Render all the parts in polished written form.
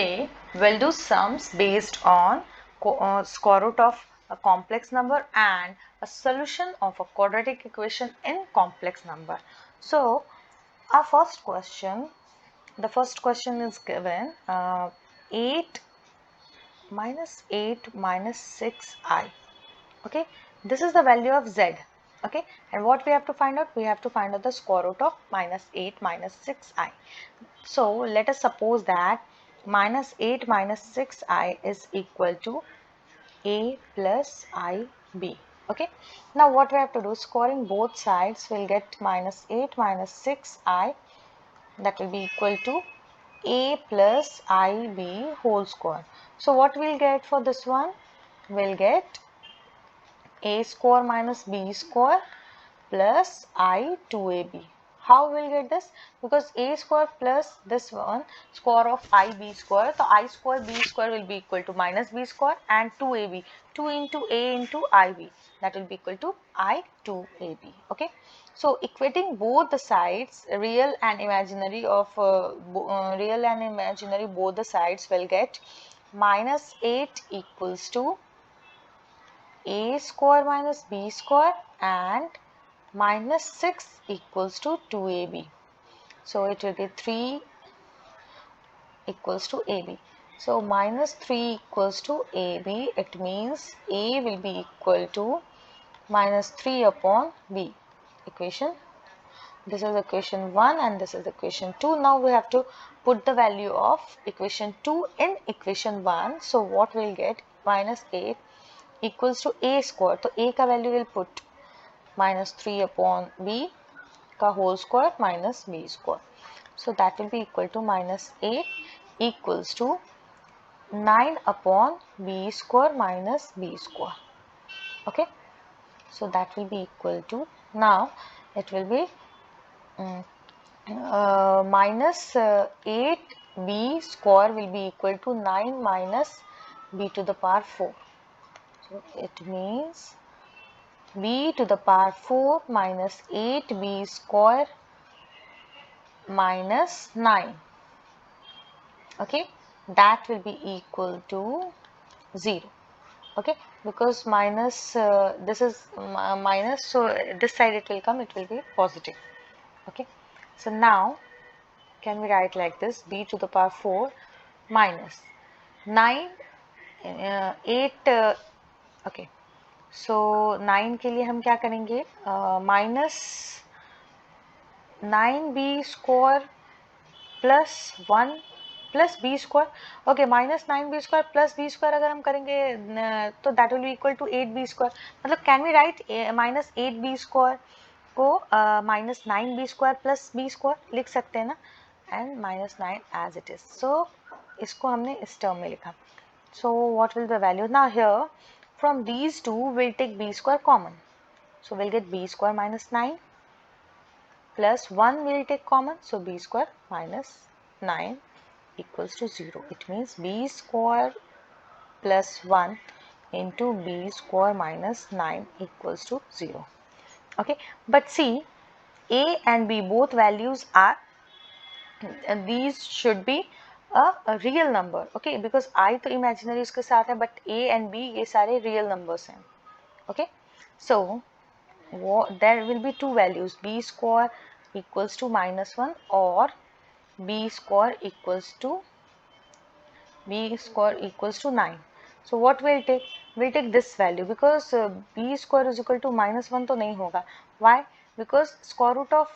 Today we'll do sums based on square root of a complex number and a solution of a quadratic equation in complex number. So our first question, the first question is given 8 minus 8 minus 6i. Okay, this is the value of z. Okay, and what we have to find out? We have to find out the square root of minus 8 minus 6i. So let us suppose that minus 8 minus 6i is equal to a plus ib. Okay, now what we have to do, squaring both sides, we'll get minus 8 minus 6i, that will be equal to a plus ib whole square. So what we'll get for this one? We'll get a square minus b square plus I 2ab. How we'll get this? Because a square plus this one square of ib square, so I square b square will be equal to minus b square and 2ab, 2 into a into ib, that will be equal to I 2ab. Okay, so equating both the sides, real and imaginary both the sides, will get minus 8 equals to a square minus b square and minus 6 equals to 2ab. So it will be 3 equals to ab. So minus 3 equals to ab. It means a will be equal to minus 3 upon b. Equation. This is equation 1 and this is equation 2. Now we have to put the value of equation 2 in equation 1. So what we'll get? Minus 8 equals to a square. So a का value will put minus 3 upon b का whole square minus b square. So that will be equal to minus 8 equals to 9 upon b square minus b square. Okay, so that will be equal to, now it will be minus 8b square will be equal to 9 minus b to the power 4. So it means b to the power 4 minus 8b square minus 9. Okay, that will be equal to 0. Okay, because minus this is minus, so this side it will come, it will be positive. Okay, so now can we write like this? B to the power 4 minus 9 8 okay, so 9 के लिए हम क्या करेंगे? Minus 9b square plus 1 plus b square. Okay, minus 9b square plus b square अगर हम करेंगे तो that will be equal to 8b square. मतलब can we write minus 8b square को minus 9b square plus b square लिख सकते हैं ना, and minus 9 as it is. So इसको हमने इस टर्म में लिखा. So what will the value? Now here from these two will take b square common, so we'll get b square minus 9 plus 1 will take common, so b square minus 9 equals to 0. It means b square plus 1 into b square minus 9 equals to 0. Okay, but see, a and b both values are, these should be a real number. Okay, because I तो imaginary उसके साथ है, but a and b ये सारे real numbers हैं. Okay, so there will be two values, b square equals to minus 1 or b square equals to 9. So what we'll take? We'll take this value, because b square is equal to minus 1 तो नहीं होगा. Why? Because square root of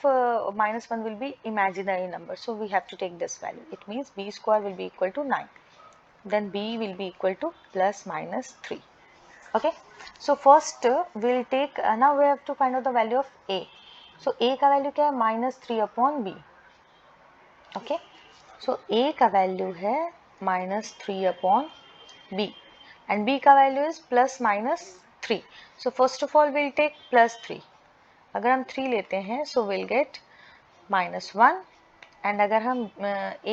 minus 1 will be imaginary number, so we have to take this value. It means b square will be equal to 9, then b will be equal to plus minus 3. Okay, so first we'll take now we have to find out the value of a. So a का value क्या है? minus 3 upon b. Okay, so a का value है minus 3 upon b and b का value is plus minus 3. So first of all we'll take plus 3. अगर हम 3 लेते हैं so we'll get minus 1, and अगर हम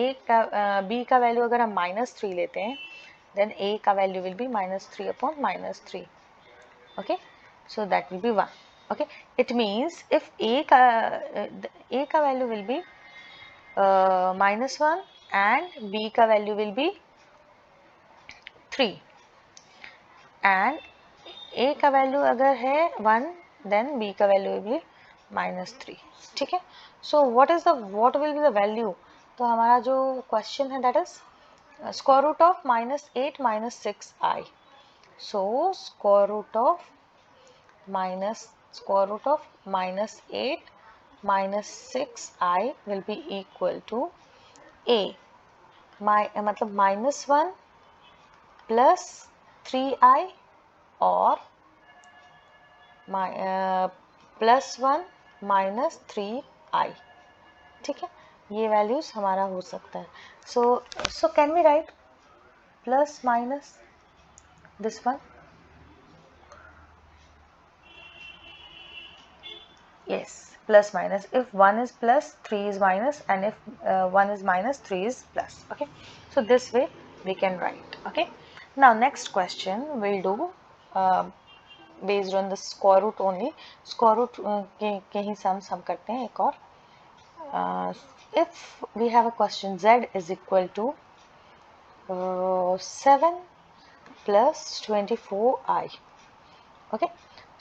a का b का value अगर हम minus 3 लेते हैं then a का value will be minus 3 upon minus 3. Okay, so that will be 1. Okay, it means if a का value will be minus 1 and b का value will be 3 and a का value अगर है 1 then b का value will be -3. ठीक है. So what will be the value? तो हमारा जो क्वेश्चन है that is square root of -8 -6i. So square root of -8 -6i will be equal to a मतलब -1 प्लस 3i और +1 -3i. ठीक है, ये वैल्यूज हमारा हो सकता है. So can we write plus minus this one? Yes, plus minus. If 1 is plus, 3 is minus, and if 1 is minus, 3 is plus. Okay, so this way we can write. Okay, now next question we'll do based on the square root only. Square root के ही sum करते हैं एक और. If we have a question z is equal to 7 plus 24i. Okay.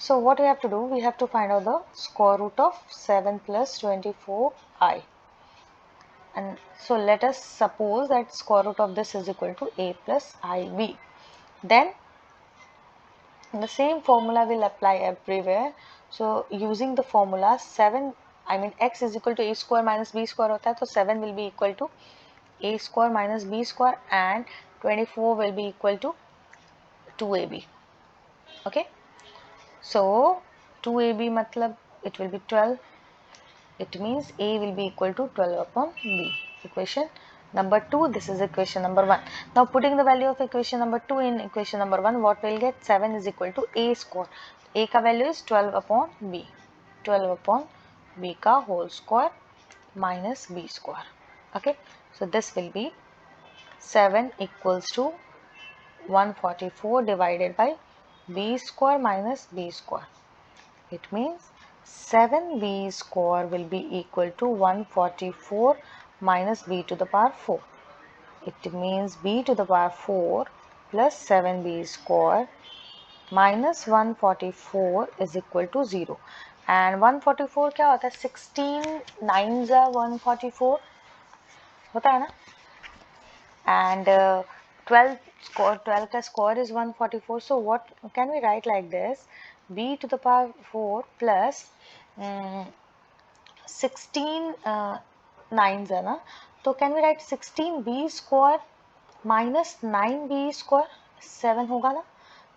So what we have to do? We have to find out the square root of 7 plus 24i. And so let us suppose that square root of this is equal to a plus ib. Then the same formula will apply everywhere. So using the formula 7, x is equal to a square minus b square होता है, तो 7 will be equal to a square minus b square and 24 will be equal to 2ab. Okay. So 2ab matlab it will be 12. It means a will be equal to 12 upon b. Equation number 2. This is equation number 1. Now putting the value of equation number 2 in equation number 1, what we'll get? 7 is equal to a square. A का value is 12 upon b. 12 upon b का whole square minus b square. Okay. So this will be 7 equals to 144 divided by b square minus b square. It means 7b square will be equal to 144 minus b to the power 4. It means b to the power 4 plus 7b square minus 144 is equal to 0. And 144 क्या होता है? 16 9s are 144 होता है ना. And 12 का square is 144. So what can we write like this? b to the power 4 plus 16 9s है ना, तो can we write 16b square minus 9b square? 7 होगा ना.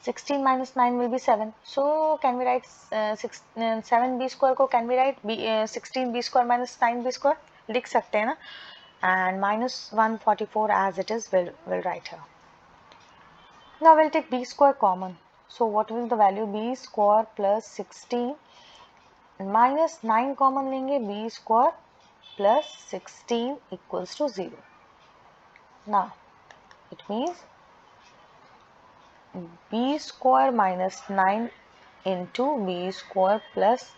16 minus 9 will be 7. So can we write 7b square को can we write 16b square minus 9b square? लिख सकते हैं ना. And minus 144 as it is we'll write here. Now we'll take b square common. So what will the value? b square plus 16 minus 9 common लेंगे, b square plus 16 equals to 0. Now it means b square minus 9 into b square plus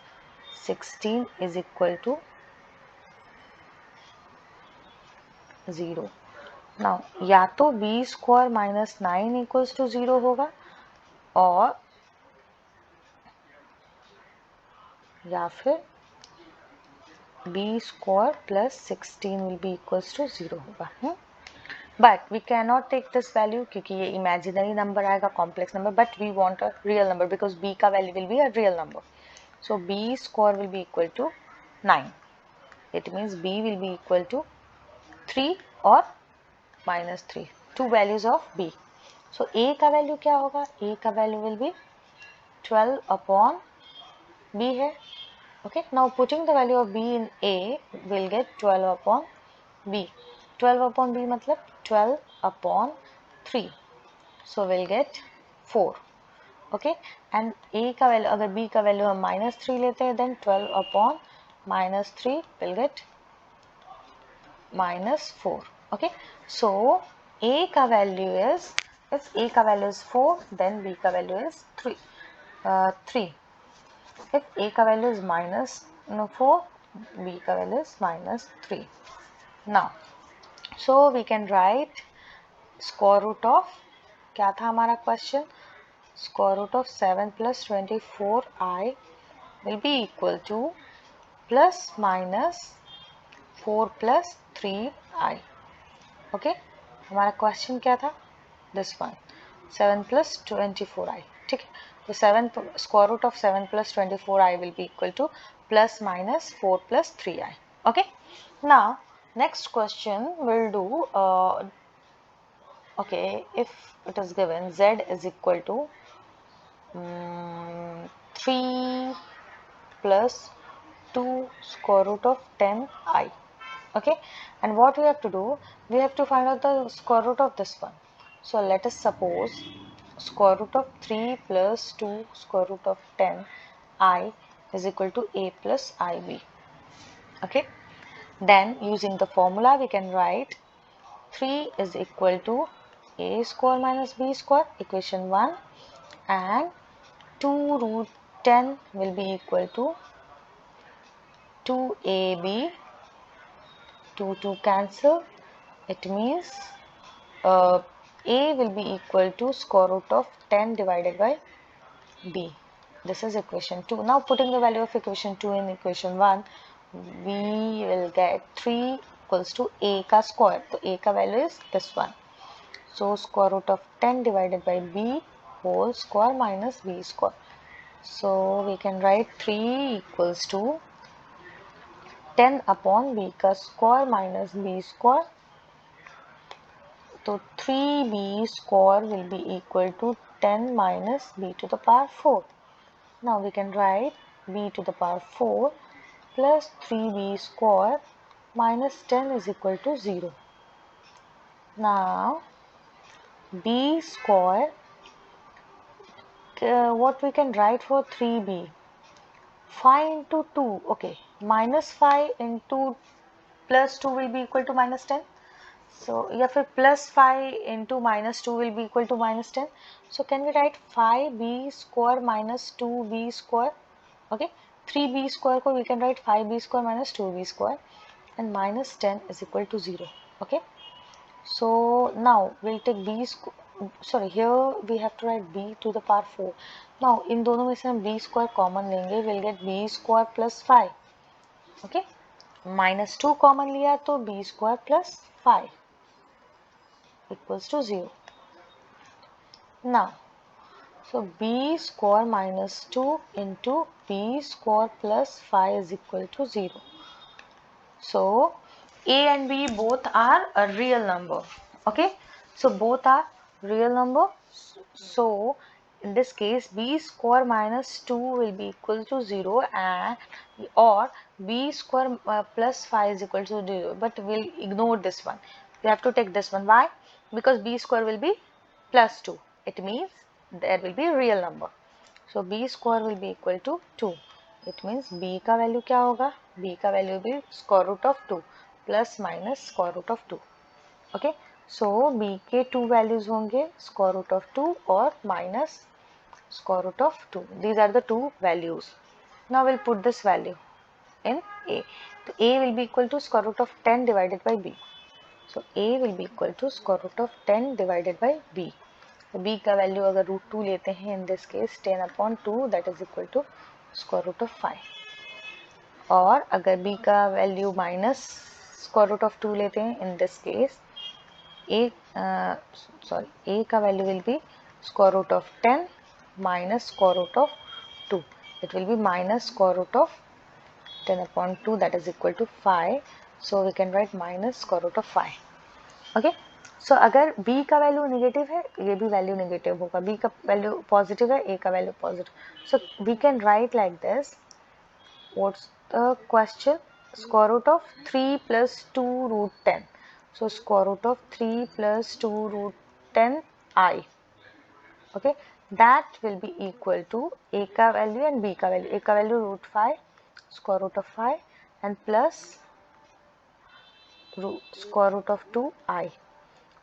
16 is equal to 0. Now या तो b square minus 9 equals to 0 होगा और या फिर b square plus 16 will be equals to 0 होगा. But we cannot take this value क्योंकि ये imaginary number आएगा, complex number, but we want a real number because b का value will be a real number. So b square will be equal to 9. It means b will be equal to 3 or -3. Two values of b. So a का value क्या होगा? a का value will be 12 upon b है. Okay, now putting the value of b in a, we'll get 12 upon b. 12 upon b मतलब 12 upon 3. So we'll get 4. Okay, and a का value अगर b का value हम -3 लेते हैं, then 12 upon -3 we'll get -4. Okay, so a का value is, if a का value is 4, then b का value is 3. If a का value is -4, b का value is -3. Now So we can write square root of, क्या था हमारा question, square root of 7 plus 24i will be equal to plus minus 4 plus 3i. Okay, हमारा question क्या था, this one 7 plus 24i. ठीक है, तो 7 square root of 7 plus 24i will be equal to plus minus 4 plus 3i. Okay, now next question we'll do okay, if it is given z is equal to 3 plus 2 square root of 10i. Okay, and what we have to do, we have to find out the square root of this one. So let us suppose square root of 3 plus 2 square root of 10i is equal to a plus ib. Okay, then using the formula we can write 3 is equal to a square minus b square, equation 1, and 2 root 10 will be equal to 2ab, 2 cancel, it means a will be equal to square root of 10 divided by b. This is equation 2. Now putting the value of equation 2 in equation 1, we will get 3 equals to a का square. So a का value is this one. So square root of 10 divided by b whole square minus b square. So we can write 3 equals to 10 upon b का square minus b square. So 3b square will be equal to 10 minus b to the power 4. Now we can write b to the power 4 plus 3b square minus 10 is equal to 0. Now b square, what we can write for 3b? 5 into 2, okay, minus 5 into plus 2 will be equal to minus 10. So या फिर plus 5 into minus 2 will be equal to minus 10. So can we write 5b square minus 2b square? Okay, 3b square को we can write 5b square minus 2b square, and minus 10 is equal to 0. Okay, so now we'll take b square, sorry, here we have to write b to the power 4. Now इन दोनों में से हम b square common लेंगे, we'll get b square plus 5. Okay, minus 2 common लिया तो b square plus 5 equals to 0. Now, so b square minus 2 into b square plus 5 is equal to 0. So a and b both are a real number. Okay, so both are real number. So in this case b square minus 2 will be equal to 0, and or b square plus 5 is equal to 0, but we'll ignore this one. We have to take this one. Why? Because b square will be plus 2. It means there will be a real number. So b square will be equal to 2. It means b का value क्या होगा? b का value भी square root of 2 plus minus square root of 2. Okay, so b के 2 values होंगे square root of 2 और minus square root of 2. These are the two values. Now we'll put this value in a. So a will be equal to square root of 10 divided by b. So a will be equal to square root of 10 divided by b. So b का value अगर root 2 लेते हैं, in this case 10 upon 2, that is equal to square root of 5. और अगर b का value minus square root of 2 लेते हैं, in this case a का value will be square root of 10 minus square root of 2. It will be minus square root of 10 upon 2, that is equal to 5. So we can write minus square root of 5. Okay, so अगर b का value negative है, ये भी value negative होगा. b का value positive है, a का value positive. So we can write like this. What's the question? Square root of 3 plus 2 root 10. So square root of 3 plus 2 root 10 I. Okay, that will be equal to a का value and b का value. a का value root 5 square root of 5 and plus square root of 2i.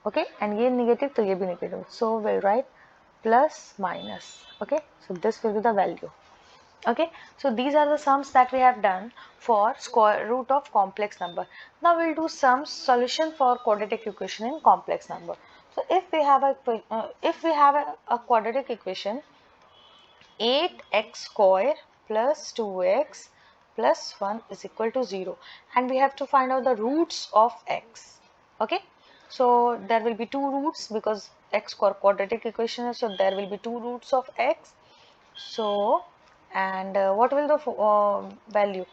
Okay, and ये negative तो ये भी negative. So we'll write plus minus. Okay, so this will be the value. Okay, so these are the sums that we have done for square root of complex number. Now we'll do some solution for quadratic equation in complex number. So if we have a quadratic equation 8x square plus 2x plus 1 is equal to 0, and we have to find out the roots of x. Okay, so there will be two roots because x quadratic equation is, so there will be two roots of x. So and what will the value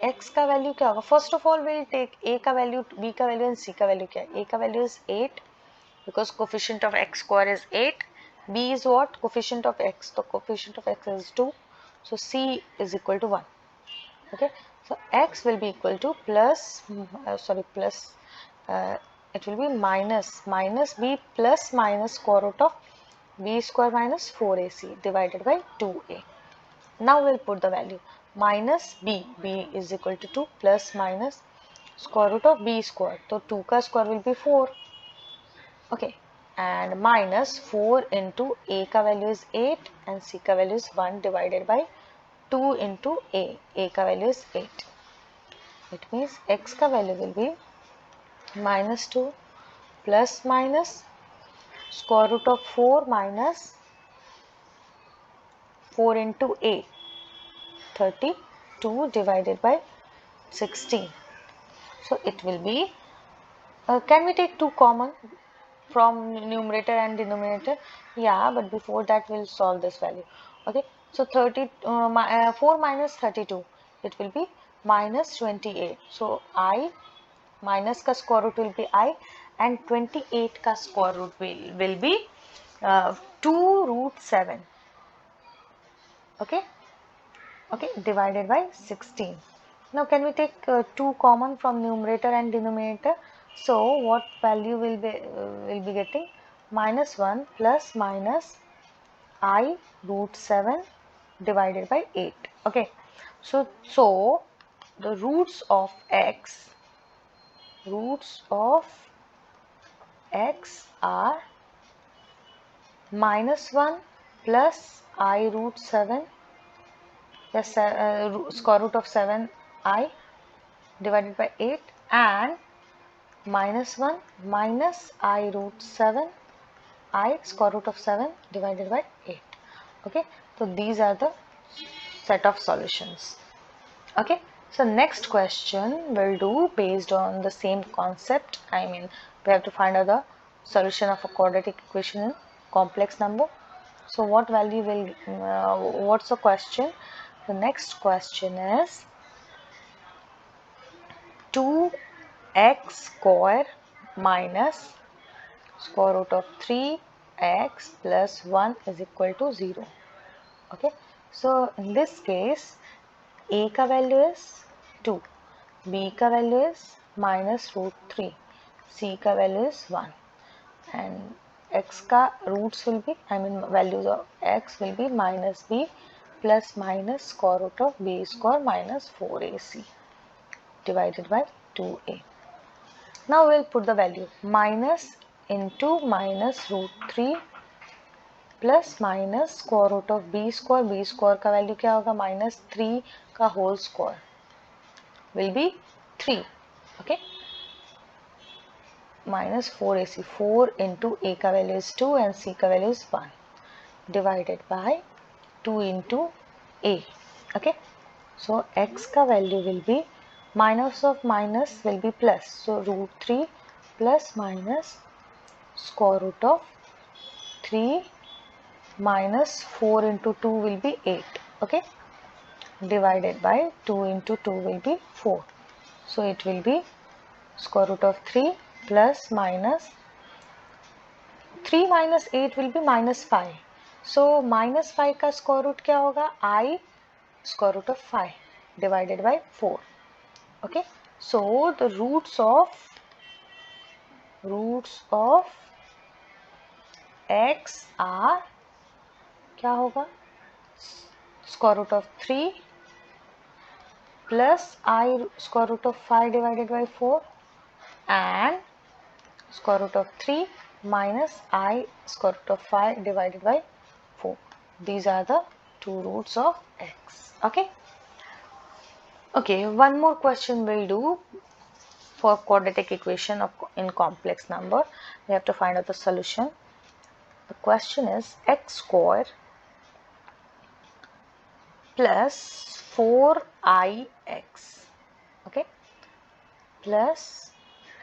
x का value क्या होगा? First of all we'll take a का value, b का value and c का value क्या है? a का value is 8 because coefficient of x square is 8. B is what? Coefficient of x. The coefficient of x is 2. So C is equal to 1. Okay. So x will be equal to it will be minus b plus minus square root of b square minus 4ac divided by 2a. Now we'll put the value minus b is equal to 2 plus minus square root of b square. So 2 का square will be 4. Okay, and minus 4 into a का value is 8 and c का value is 1 divided by 2 into a का value is 8. It means x का value will be minus 2 plus minus square root of 4 minus 4 into a, 32 divided by 16. So it will be, can we take 2 common from numerator and denominator? Yeah, but before that we'll solve this value. Okay, so 4 minus 32, it will be minus 28. So I minus का square root will be I and 28 का square root will be 2 root 7. Okay, divided by 16. Now can we take 2 common from numerator and denominator? So what value will be getting? Minus 1 plus minus I root 7 divided by 8. Okay, so the roots of x are minus 1 plus I root 7, yes, square root of 7i divided by 8, and minus 1 minus I root 7 I square root of 7 divided by 8. Okay, so these are the set of solutions. Okay, so next question we'll do based on the same concept. I mean, we have to find out the solution of a quadratic equation in complex number. So what value will what's the question? The next question is 2x square minus square root of 3x plus 1 is equal to 0. Okay, so in this case a का value is 2, b का value is minus root 3, c का value is 1, and x का roots will be, I mean values of x will be minus b plus minus square root of b square minus 4ac divided by 2a. Now we'll put the value minus into minus root 3 plus minus square root of b square का value क्या होगा? Minus 3 का whole square will be 3. Okay, minus 4ac, 4 into a का value is 2 and c का value is 1 divided by 2 into a. Okay, so x का value will be minus of minus will be plus, so root 3 plus minus square root of 3 minus 4 into 2 will be 8. Okay, divided by 2 into 2 will be 4. So it will be square root of 3 plus minus 3 minus 8 will be minus 5. So minus 5 का square root क्या होगा? I square root of 5 divided by 4. Okay, so the roots of x are क्या होगा? Square root of 3 plus i square root of 5 divided by 4 and square root of 3 minus I square root of 5 divided by 4. These are the 2 roots of x. Okay, one more question we'll do for quadratic equation of in complex number. We have to find out the solution. The question is x square plus 4ix, okay, plus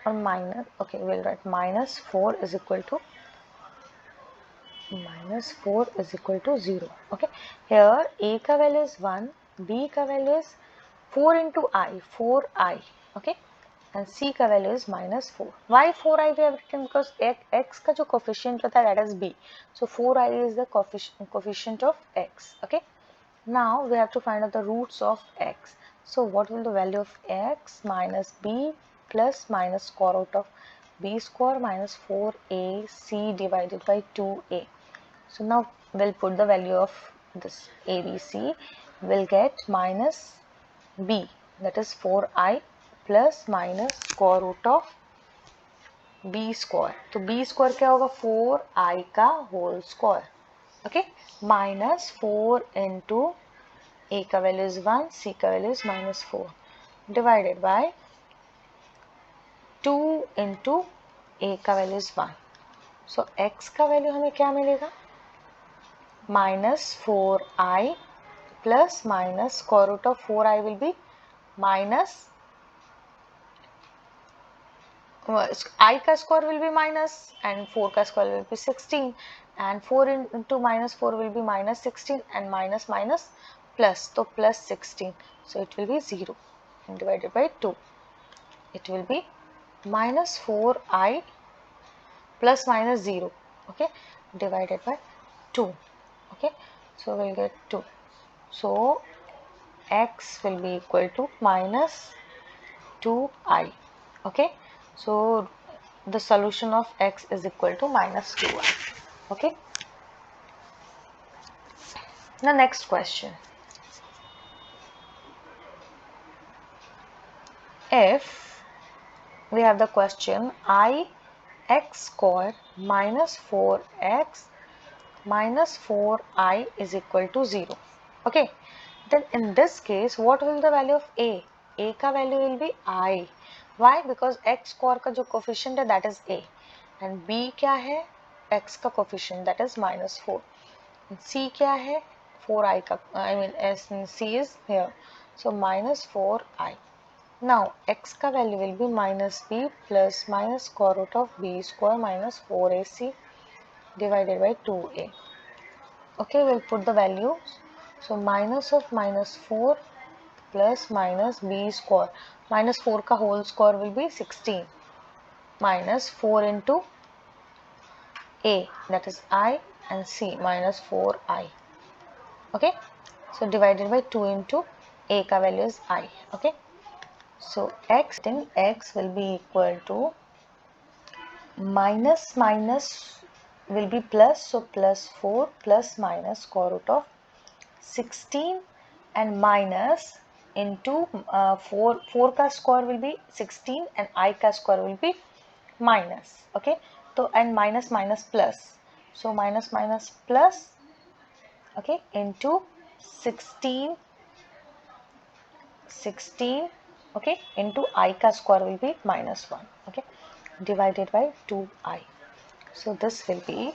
or minus, okay, we'll write minus 4 is equal to 0. Okay, here a ka value is 1, b ka value is 4 into I, 4i, okay, and c का value is minus 4. Why 4i we have written? Because x का जो coefficient होता है that is b. So 4i is the coefficient of x. Okay. Now we have to find out the roots of x. So what will the value of x? Minus b plus minus square root of b square minus 4ac divided by 2a. So now we'll put the value of this abc. We'll get minus b, that is 4i plus minus square root of b square. तो b square क्या होगा? 4i का whole square. Okay, minus 4 into a का value is 1, c का value is minus 4 divided by 2 into a का value is 1. So x का value हमें क्या मिलेगा? Minus 4i plus minus square root of 4i will be minus I का square will be minus and 4 का square will be 16 and 4 into minus 4 will be minus 16 and minus minus plus, so plus 16, so it will be 0 divided by 2. It will be minus 4i plus minus 0, okay, divided by 2, okay, so we'll get 2. So x will be equal to minus 2i, okay. So the solution of x is equal to minus 2i. Okay. The next question. If we have the question x square minus 4x minus 4i is equal to 0. Okay. Then in this case, what will the value of a? A का value will be I. Why? Because x square का जो coefficient है that is a, and b क्या है? x का coefficient that is minus 4. And c क्या है? 4i का, I mean c is here. So minus 4i. Now x का value will be minus b plus minus square root of b square minus 4ac divided by 2a. Okay, we'll put the values. So minus of minus 4 plus minus b square. Minus 4 का whole square will be 16 minus 4 into a, that is I, and c minus 4i. Okay, so divided by 2 into a का value is I. Okay, so x will be equal to minus minus will be plus, so plus 4 plus minus square root of 16 and minus into 4 का square will be 16 and I का square will be minus. Okay, so and minus minus plus, so minus minus plus, okay, into 16 okay, into I का square will be minus 1, okay, divided by 2i. So this will be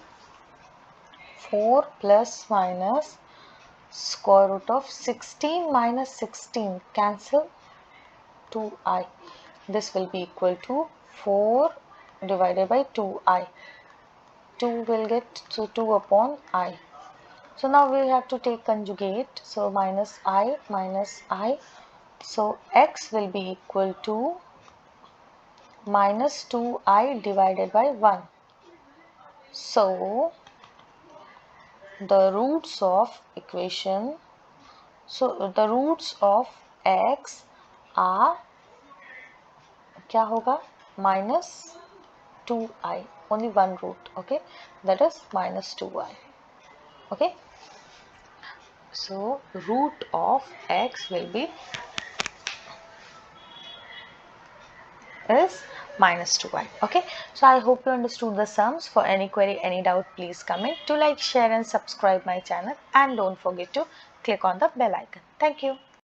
4 plus minus square root of 16 minus 16, cancel 2i. This will be equal to 4 divided by 2i. 2 will get, so 2 upon I. So now we have to take conjugate, so minus I. So x will be equal to minus 2i divided by 1. So the roots of equation, so the roots of x are क्या होगा? Minus 2i, only one root, okay, that is minus 2i. Okay, so root of x will be is minus 2y. Okay, so I hope you understood the sums. For any query, any doubt, please comment. Do like, share and subscribe my channel, and don't forget to click on the bell icon. Thank you.